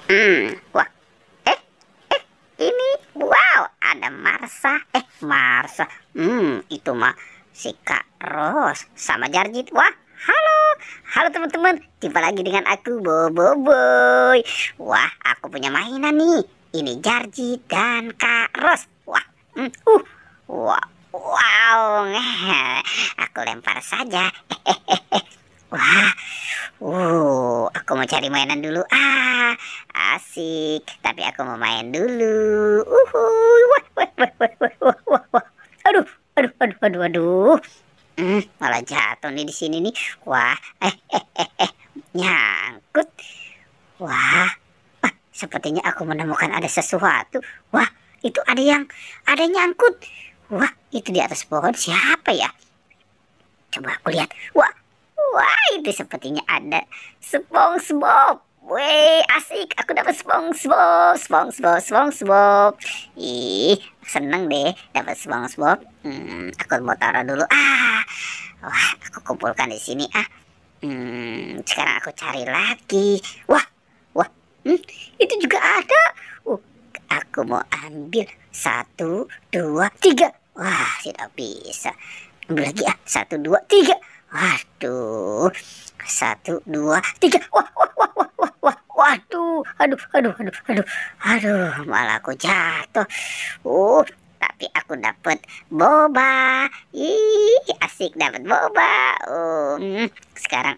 Wah, eh, ini, wow, ada Marsa. Marsa. Itu mah si Kak Ros sama Jarjit. Wah, halo, halo teman-teman. Jumpa lagi dengan aku, Boboiboy. Wah, aku punya mainan nih. Ini Jarjit dan Kak Ros. Wah, wah, wow, aku lempar saja. Wah, aku mau cari mainan dulu. Asik. Tapi aku mau main dulu. Wah, wah, wah, wah, wah, wah, wah, wah. Aduh, aduh, aduh, aduh, aduh. Malah jatuh nih di sini nih. Wah, nyangkut. Wah, sepertinya aku menemukan ada sesuatu. Wah, itu ada yang nyangkut. Wah, itu di atas pohon siapa ya? Coba aku lihat. Wah, wah, itu sepertinya ada SpongeBob. Wih, asik. Aku dapat SpongeBob, SpongeBob, SpongeBob. Ih, seneng deh dapat SpongeBob. Aku mau taruh dulu. Wah, aku kumpulkan di sini. Sekarang aku cari lagi. Wah, wah, itu juga ada. Aku mau ambil 1, 2, 3. Wah, tidak bisa. Ambil lagi 1, 2, 3. Waduh, 1, 2, 3. Wah, wah, wah, wah, wah, wah. Waduh, aduh, aduh, aduh, aduh, aduh, malah aku jatuh. Tapi aku dapat boba. Ih, asik dapat boba. Sekarang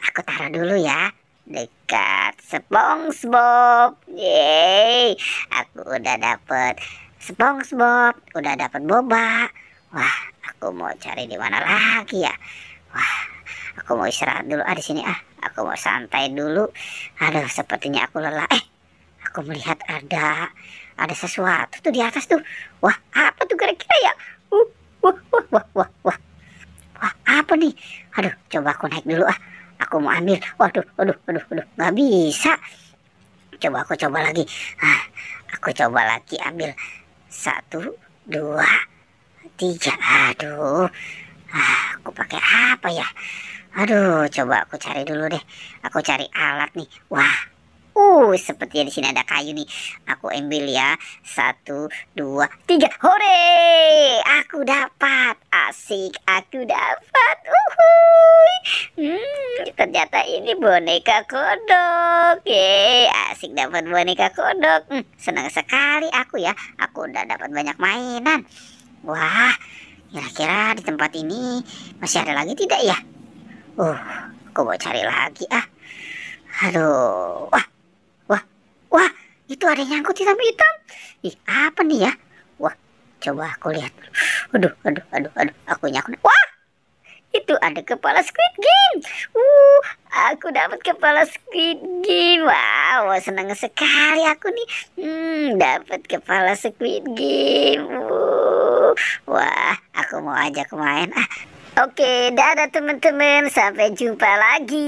aku taruh dulu ya dekat SpongeBob. Yeay, aku udah dapet SpongeBob, udah dapet boba. Wah, aku mau cari di mana lagi ya? Wah, aku mau istirahat dulu di sini. Aku mau santai dulu. Aduh, sepertinya aku lelah. Aku melihat ada sesuatu tuh di atas tuh. Wah, apa tuh kira-kira ya? Wah, wah, wah, wah, wah. Wah, apa nih? Aduh, coba aku naik dulu. Aku mau ambil. Waduh, aduh, aduh, aduh, nggak bisa. Aku coba lagi. Aku coba lagi ambil 1, 2, 3. Aduh, aku pakai apa ya? Aduh, coba aku cari dulu deh. Aku cari alat nih. Wah, sepertinya di sini ada kayu nih. Aku ambil ya. 1, 2, 3. Hore! Aku dapat. Asik, aku dapat. Ternyata ini boneka kodok. Asik dapat boneka kodok. Senang sekali aku ya. Aku udah dapat banyak mainan. Wah, kira-kira di tempat ini masih ada lagi tidak ya? Aku mau cari lagi. Aduh, wah, wah, wah, itu ada yang nyangkut hitam-hitam. Ih, apa nih ya? Wah, coba aku lihat. Aduh, aduh, aduh, aduh, aku nyangkut. Wah, itu ada kepala Squid Game. Aku dapat kepala Squid Game. Wow, senang sekali aku nih. Dapat kepala Squid Game. Wah, aku mau ajak main. Oke, dadah teman-teman. Sampai jumpa lagi.